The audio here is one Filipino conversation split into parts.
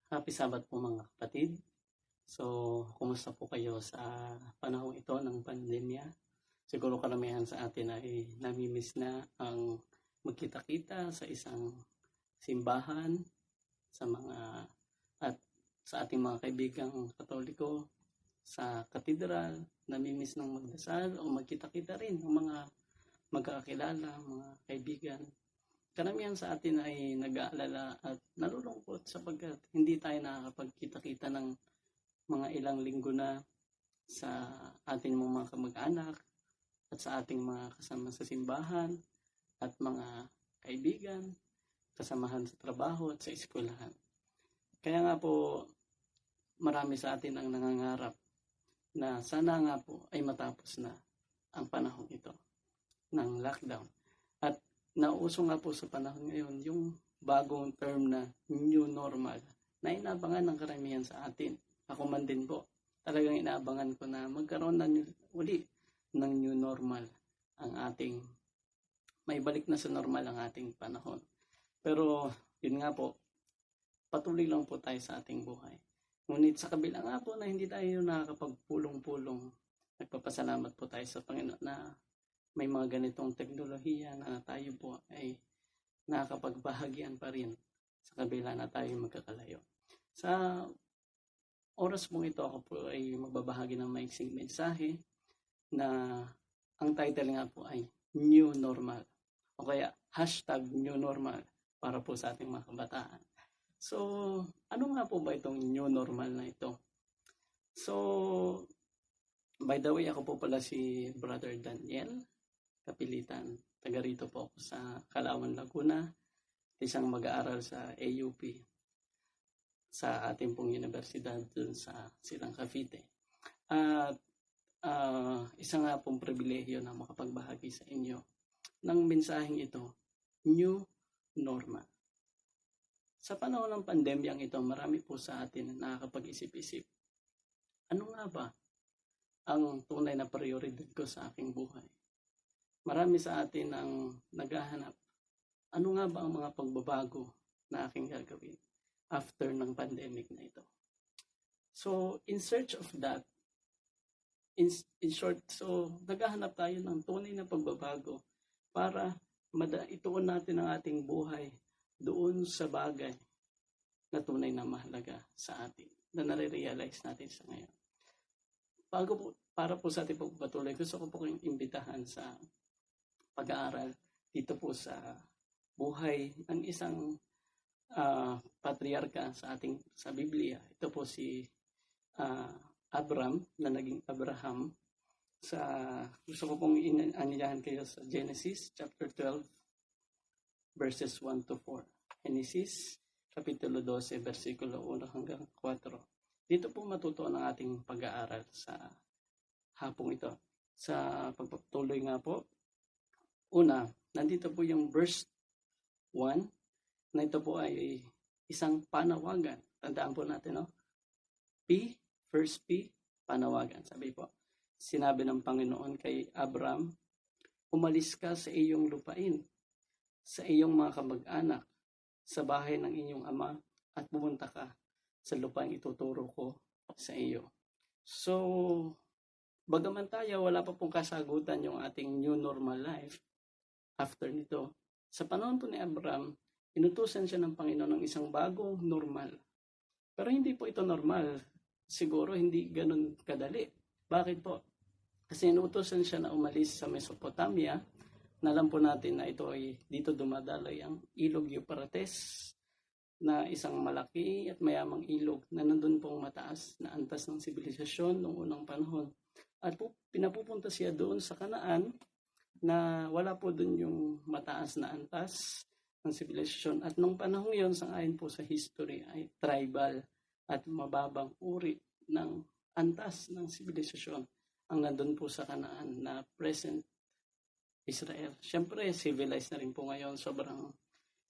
Happy Sabbath po mga kapatid. So, kumusta po kayo sa panahong ito ng pandemya? Siguro karamihan sa atin ay namimiss na ang magkita-kita sa isang simbahan, sa mga at sa ating mga kaibigang Katoliko, sa katedral, namimiss ng magdasal o magkita-kita rin ng mga magkakakilala, mga kaibigan. Karamihan sa atin ay nag-aalala at nalulungkot sapagkat hindi tayo nakakapagkita-kita ng mga ilang linggo na sa ating mga kamag-anak at sa ating mga kasama sa simbahan at mga kaibigan, kasamahan sa trabaho at sa eskwelahan. Kaya nga po, marami sa atin ang nangangarap na sana nga po ay matapos na ang panahon ito ng lockdown. At nauso nga po sa panahon ngayon yung bagong term na new normal na inabangan ng karamihan sa atin. Ako man din po, talagang inaabangan ko na magkaroon na uli ng new normal ang ating, may balik na sa normal ang ating panahon. Pero yun nga po, patuloy lang po tayo sa ating buhay. Ngunit sa kabila nga po na hindi tayo nakakapagpulong-pulong, nagpapasalamat po tayo sa Panginoon na may mga ganitong teknolohiya na tayo po ay nakakapagbahagian pa rin sa kabila na tayo magkakalayo. Sa oras mong ito, ako po ay magbabahagi ng maiksing mensahe na ang title nga po ay New Normal o kaya #New Normal para po sa ating mga kabataan. So, ano nga po ba itong New Normal na ito? So, by the way, ako po pala si Brother Daniel Kapilitan. Taga rito po ako sa Calauan, Laguna, isang mag-aaral sa AUP sa ating pong universidad dun sa Silang Cavite. At isa nga pong pribilehyo na makapagbahagi sa inyo ng mensaheng ito, New Normal. Sa panahon ng pandemyang ito, marami po sa atin na nakakapag-isip-isip. Ano nga ba ang tunay na prioridad ko sa aking buhay? Marami sa atin ang naghahanap. Ano nga ba ang mga pagbabago na aking gagawin after ng pandemic na ito? So, in search of that, in short, so naghahanap tayo ng tunay na pagbabago para ituon natin ang ating buhay doon sa bagay na tunay na mahalaga sa atin, na nare-realize natin sa ngayon. Para po sa ating pagpatuloy, gusto ko po kayong imbitahan sa pag-aaral dito po sa buhay ng isang patriarka sa Biblia. Ito po si Abram na naging Abraham. Gusto ko pong inanyayahan kayo sa Genesis chapter 12 verses 1 to 4. Genesis kapitulo 12 versikulo 1 hanggang 4. Dito po matutuon ang ating pag-aaral sa hapong ito. Sa pagpatuloy nga po, una, nandito po yung verse 1 na ito po ay isang panawagan. Tandaan po natin, no? First P, panawagan. Sabi po, sinabi ng Panginoon kay Abram, umalis ka sa iyong lupain, sa iyong mga kamag-anak, sa bahay ng inyong ama, at pumunta ka sa lupain ituturo ko sa iyo. So, bagaman tayo, wala pa pong kasagutan yung ating new normal life after nito. Sa panahon po ni Abram, inutusan siya ng Panginoon ng isang bagong normal. Pero hindi po ito normal. Siguro hindi ganun kadali. Bakit po? Kasi inutusan siya na umalis sa Mesopotamia. Alam po natin na ito ay dito dumadaloy ang ilog Euphrates na isang malaki at mayamang ilog na nandun pong mataas na antas ng sibilisasyon noong unang panahon. At pinapupunta siya doon sa Kanaan na wala po doon yung mataas na antas ng sibilisasyon. At nung panahon yon, sangayon po sa history, ay tribal at mababang uri ng antas ng sibilisasyon ang nandun po sa Kanaan na present Israel. Siyempre, civilized na rin po ngayon, sobrang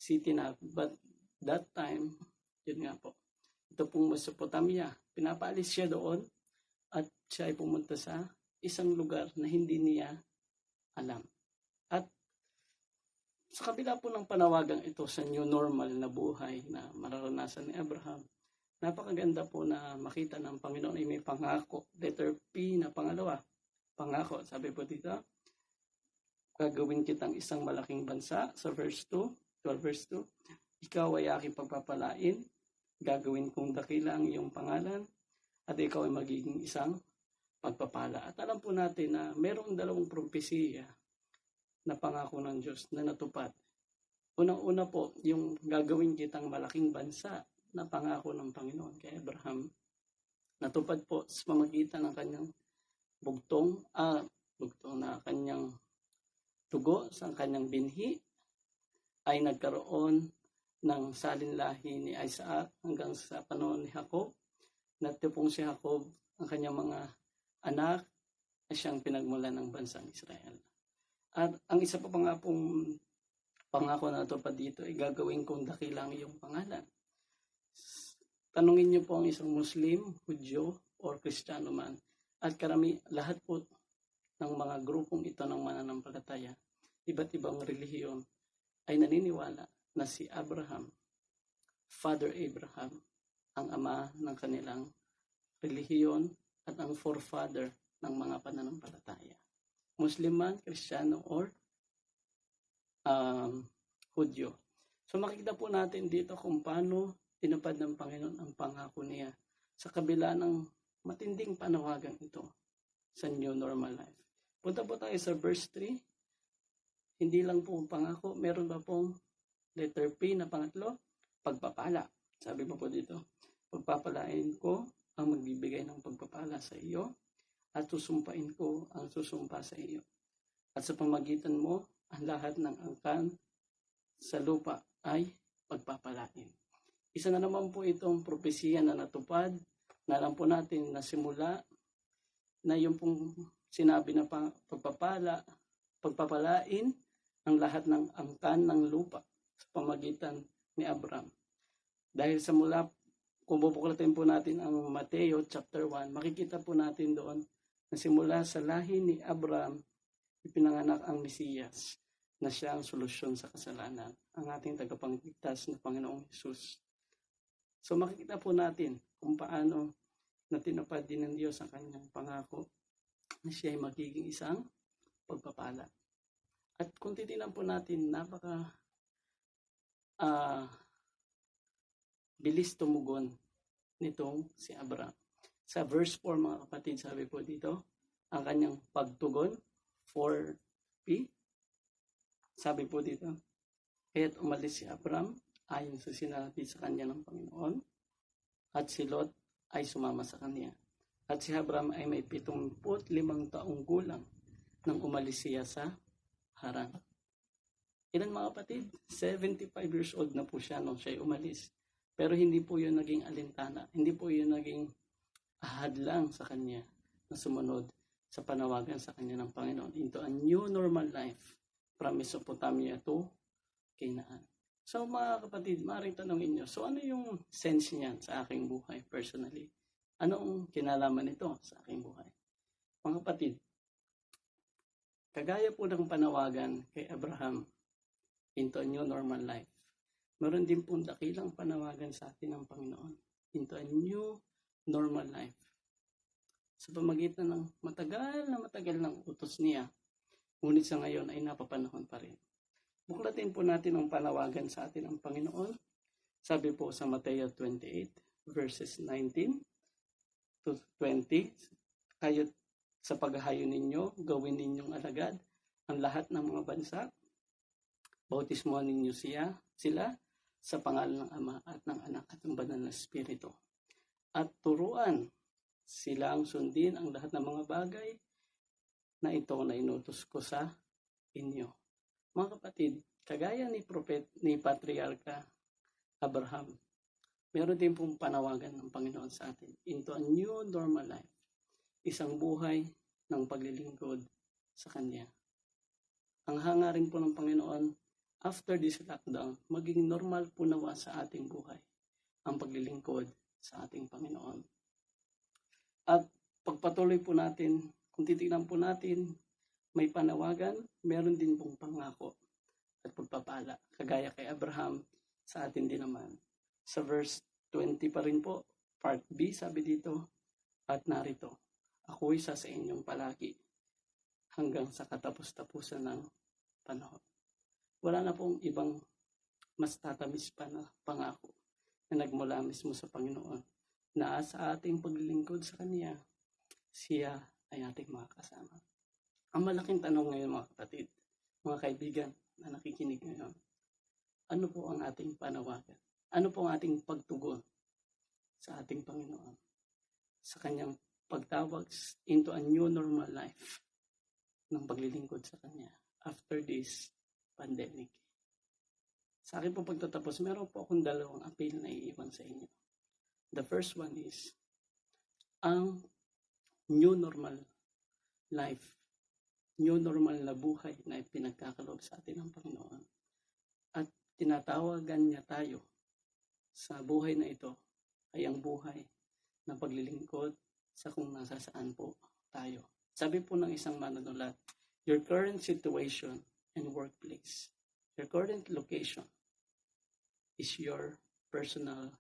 city na. But that time, yun nga po, ito pong Mesopotamia, pinapaalis siya doon at siya ay pumunta sa isang lugar na hindi niya alam. At sa kabila po ng panawagang ito sa new normal na buhay na mararanasan ni Abraham, Napakaganda po na makita ng Panginoon ay may pangako. Letter P na pangalawa. Pangako. Sabi po dito, gagawin kitang isang malaking bansa sa verse 2, 12 verse 2. Ikaw ay aking pagpapalain. Gagawin kong dakila ang iyong pangalan at ikaw ay magiging isang pagpapala. At alam po natin na mayroong dalawang propesiya na pangako ng Diyos na natupad. Unang-una po, yung gagawin kitang malaking bansa na pangako ng Panginoon kay Abraham. Natupad po sa pamagitan ng kanyang bugtong na kanyang tugo sa kanyang binhi ay nagkaroon ng salinlahi ni Isaac hanggang sa panahon ni Jacob. Natupong si Jacob ang kanyang mga anak na siyang pinagmulan ng bansang Israel. At ang isa pa nga pong pangako na natupad dito ay gagawin kong dakilang iyong pangalan. Tanungin niyo po ang isang Muslim, Hudyo, or Kristiyano man. At lahat po ng mga grupong ito ng mananampalataya, iba't ibang relihiyon, ay naniniwala na si Abraham, Father Abraham, ang ama ng kanilang relihiyon at ang forefather ng mga pananampalataya. Muslim man, Kristiyano, or Hudyo. So makikita po natin dito kung paano tinupad ng Panginoon ang pangako niya sa kabila ng matinding panawagan ito sa new normal life. Punta po tayo sa verse 3. Hindi lang po pangako, meron ba pong letter P na pangatlo? Pagpapala. Sabi po dito, pagpapalain ko ang magbibigay ng pagpapala sa iyo at susumpain ko ang susumpa sa iyo. At sa pamagitan mo, ang lahat ng angkan sa lupa ay pagpapalain. Isa na naman po itong propesiya na natupad, na alam po natin na simula na yung pong sinabi na pagpapalain ang lahat ng angkan ng lupa sa pamagitan ni Abraham. Dahil sa mula, kung bubuklatin po natin ang Mateo chapter 1, makikita po natin doon na simula sa lahi ni Abraham, ipinanganak ang Mesiyas na siya ang solusyon sa kasalanan, ang ating tagapagligtas na Panginoong Hesus. So makikita po natin kung paano na tinupad din ng Diyos ang kanyang pangako na siya ay magiging isang pagpapala. At kung titingnan po natin, napaka bilis tumugon nitong si Abraham. Sa verse 4 mga kapatid, sabi po dito, ang kanyang pagtugon, 4p, sabi po dito, kaya't umalis si Abraham ayon sa sinabi sa kanya ng Panginoon, at si Lot ay sumama sa kanya. At si Abraham ay may 75 taong gulang nang umalis siya sa Haran. Ilan mga kapatid? 75 years old na po siya nung siya umalis. Pero hindi po yun naging alintana. Hindi po yun naging hadlang sa kanya na sumunod sa panawagan sa kanya ng Panginoon into a new normal life from Mesopotamia to Canaan. So mga kapatid, maaaring tanongin nyo, so ano yung sense niyan sa aking buhay personally? Anong kinalaman nito sa aking buhay? Mga kapatid, kagaya po ng panawagan kay Abraham into a new normal life, meron din pong dakilang panawagan sa atin ng Panginoon into a new normal life. Sa pamagitan ng matagal ng utos niya, ngunit sa ngayon ay napapanahon pa rin. Buklatin po natin ang panawagan sa atin ng Panginoon. Sabi po sa Mateo 28 verses 19 to 20, kayo't sa paghahayo ninyo, gawin ninyong alagad ang lahat ng mga bansa. Bautismuhan ninyo sila sa pangalan ng Ama at ng Anak at ng Banal na Espiritu. At turuan silang sundin ang lahat ng mga bagay na ito na inutos ko sa inyo. Mga kapatid, kagaya ni Patriarka Abraham, meron din pong panawagan ng Panginoon sa atin into a new normal life. Isang buhay ng paglilingkod sa Kanya. Ang hangarin po ng Panginoon, after this lockdown, maging normal po nawa sa ating buhay ang paglilingkod sa ating Panginoon. At pagpatuloy po natin, kung titignan po natin, may panawagan, meron din pong pangako at pagpapala. Kagaya kay Abraham, sa atin din naman. Sa verse 20 pa rin po. Part B, sabi dito. At narito, ako'y sa inyong palagi hanggang sa katapos-tapusan ng panahon. Wala na pong ibang mas tatamis pa na pangako na nagmula mismo sa Panginoon na sa ating paglilingkod sa Kanya, siya ay ating makakasama. Ang malaking tanong ngayon mga kapatid, mga kaibigan na nakikinig ngayon, ano po ang ating panawagan? Ano po ang ating pagtugon sa ating Panginoon? Sa Kanyang pagtawag into a new normal life ng paglilingkod sa Kanya after this pandemic. Sa akin po pagtatapos, meron po akong dalawang appeal na iiwan sa inyo. The first one is, ang new normal life, new normal na buhay na pinagkakaloob sa atin ng Panginoon. At tinatawagan niya tayo sa buhay na ito ay ang buhay ng paglilingkod sa kung nasasaan po tayo. Sabi po ng isang manunulat, your current situation and workplace, your current location is your personal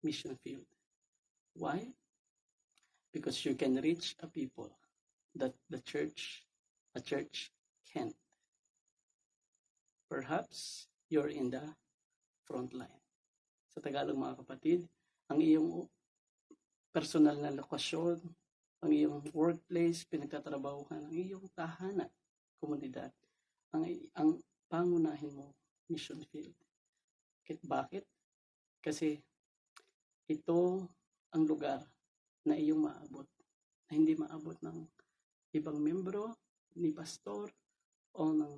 mission field. Why? Because you can reach a people that a church can't. Perhaps you're in the front line. Sa Tagalog mga kapatid, ang iyong personal na lokasyon, ang iyong workplace, pinagtatrabahuhan, ang iyong tahanan, komunidad, ang pangunahin mo, mission field. Bakit? Kasi ito ang lugar na iyong maabot, na hindi maabot ng ibang membro, ni pastor, o ng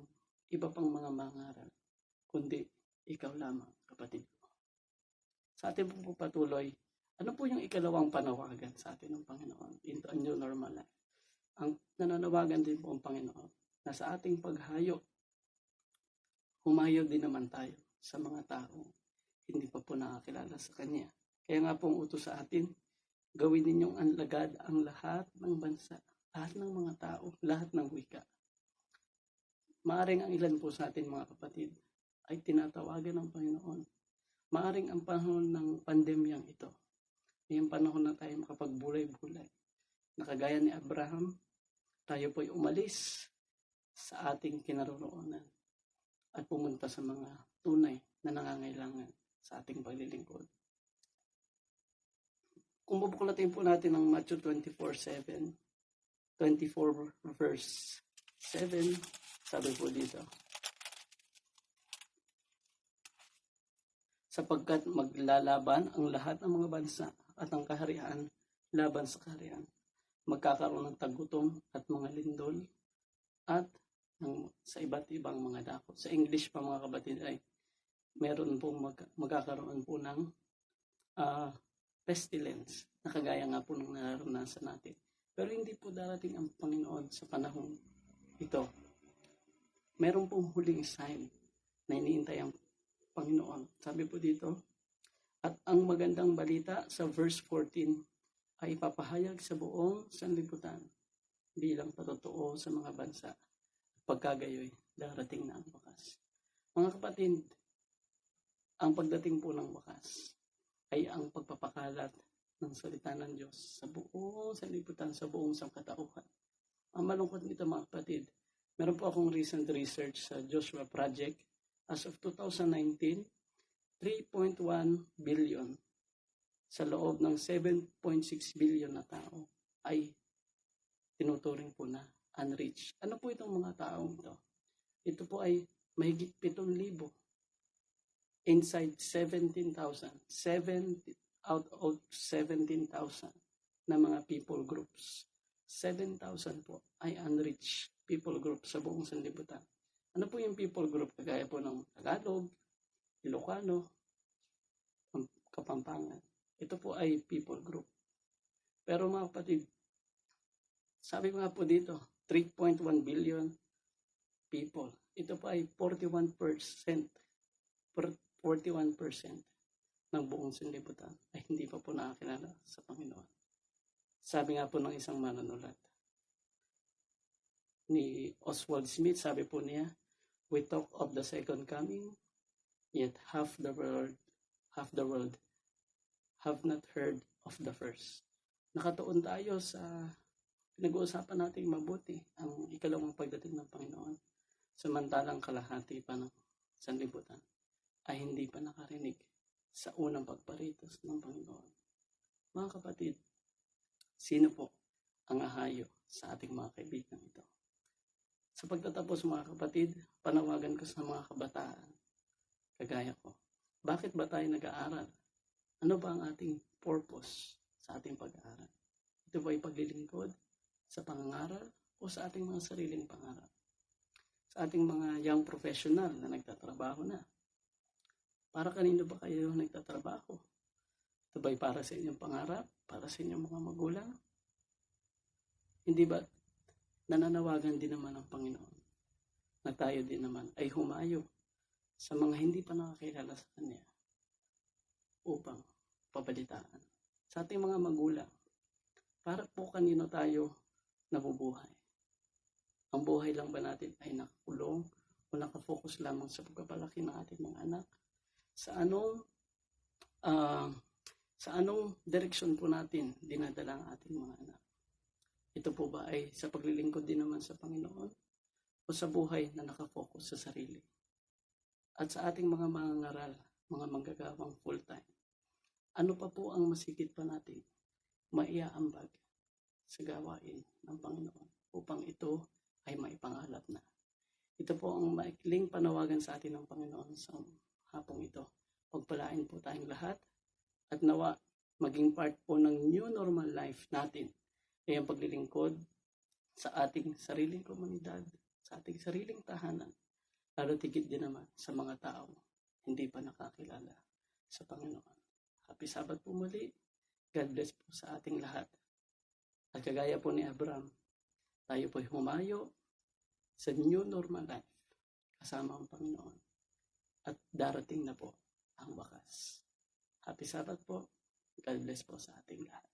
iba pang mga mangaral, kundi ikaw lamang, kapatid ko. Sa ating pong patuloy, ano po yung ikalawang panawagan sa atin ng Panginoon into a new normal life? Ang nananawagan din po ang Panginoon na sa ating paghayo, humayo din naman tayo sa mga taong hindi pa po nakakilala sa Kanya. Kaya nga pong utos sa atin, gawin ninyong anlagad ang lahat ng bansa, lahat ng mga tao, lahat ng wika. Maaring ang ilan po sa atin mga kapatid ay tinatawagan ng Panginoon. Maaring ang panahon ng pandemyang ito, ay ang panahon na tayo makapagbulay-bulay. Nakagaya ni Abraham, tayo po'y umalis sa ating kinaroroonan at pumunta sa mga tunay na nangangailangan sa ating paglilingkod. Kung bubuklatin po natin ang Matthew 24 verse 7, sabi po dito, sapagkat maglalaban ang lahat ng mga bansa at ang kaharian laban sa kaharian. Magkakaroon ng tagutom at mga lindol at sa iba't ibang mga dako. Sa English pa mga kapatid ay meron pong magkakaroon po ng pestilence na kagaya nga po ng naranasan natin. Pero hindi po darating ang Panginoon sa panahon ito. Meron pong huling sign na iniintay ang Panginoon. Sabi po dito, at ang magandang balita sa verse 14 ay ipapahayag sa buong sanlibutan bilang patotoo sa mga bansa. Pagkagayoy, darating na ang wakas. Mga kapatid, ang pagdating po ng wakas ay ang pagpapakalat ng salita ng Diyos sa buong sanlibutan, sa buong sangkatauhan. Ang malungkot nito mga kapatid, meron po akong recent research sa Joshua Project. As of 2019, 3.1 billion sa loob ng 7.6 billion na tao ay tinuturing po na unreached. Ano po itong mga taong ito? Ito po ay mahigit 7,000 inside 17,000. 7 out of 17,000 na mga people groups. 7,000 po ay unreached people group sa buong sanlibutan. Ano po yung people group? Kagaya po ng Tagalog, Ilocano, Kapampangan. Ito po ay people group. Pero mga kapatid, sabi nga po dito, 3.1 billion people. Ito po ay 41% ng buong sanlibutan ay hindi pa po nakakilala sa Panginoon. Sabi nga po ng isang manunulat ni Oswald Smith, sabi po niya, we talk of the second coming, yet half the world have not heard of the first. Nakatuon tayo sa pinag-uusapan nating mabuti ang ikalawang pagdating ng Panginoon. Samantalang kalahati pa ng sanlibutan ay hindi pa nakarinig sa unang pagparitos ng Panginoon. Mga kapatid, sino po ang ahayo sa ating mga kaibigan ito? Sa pagtatapos mga kapatid, panawagan ko sa mga kabataan, kagaya ko, bakit ba tayo nag-aaral? Ano ba ang ating purpose sa ating pag-aaral? Ito ba ay paglilingkod sa pangangaral o sa ating mga sariling pangarap? Sa ating mga young professional na nagtatrabaho na, para kanino ba kayo nagtatrabaho? Ito ba ay para sa inyong pangarap? Para sa inyong mga magulang? Hindi ba nananawagan din naman ang Panginoon na tayo din naman ay humayo sa mga hindi pa nakakilala sa Kanya upang pabalitaan sa ating mga magulang para po kanino tayo nabubuhay? Ang buhay lang ba natin ay nakakulong o nakafocus lamang sa pagpapalaki ng ating mga anak? Sa anong direksyon po natin dinadala ang ating mga anak? Ito po ba ay sa paglilingkod din naman sa Panginoon o sa buhay na nakafocus sa sarili? At sa ating mga mangangaral, mga manggagawang full-time, ano pa po ang masigit pa natin maiaambag sa gawain ng Panginoon upang ito ay maipangalap na? Ito po ang maikling panawagan sa atin ng Panginoon sa hapong ito. Pagpalain po tayong lahat at nawa maging part po ng new normal life natin ay ang paglilingkod sa ating sariling komunidad, sa ating sariling tahanan, lalo tigit din naman sa mga tao hindi pa nakakilala sa Panginoon. Happy Sabbath po muli. God bless po sa ating lahat. At kagaya po ni Abraham, tayo po'y humayo sa new normal life kasama ang Panginoon. At darating na po ang wakas. Happy Sabbath po. God bless po sa ating lahat.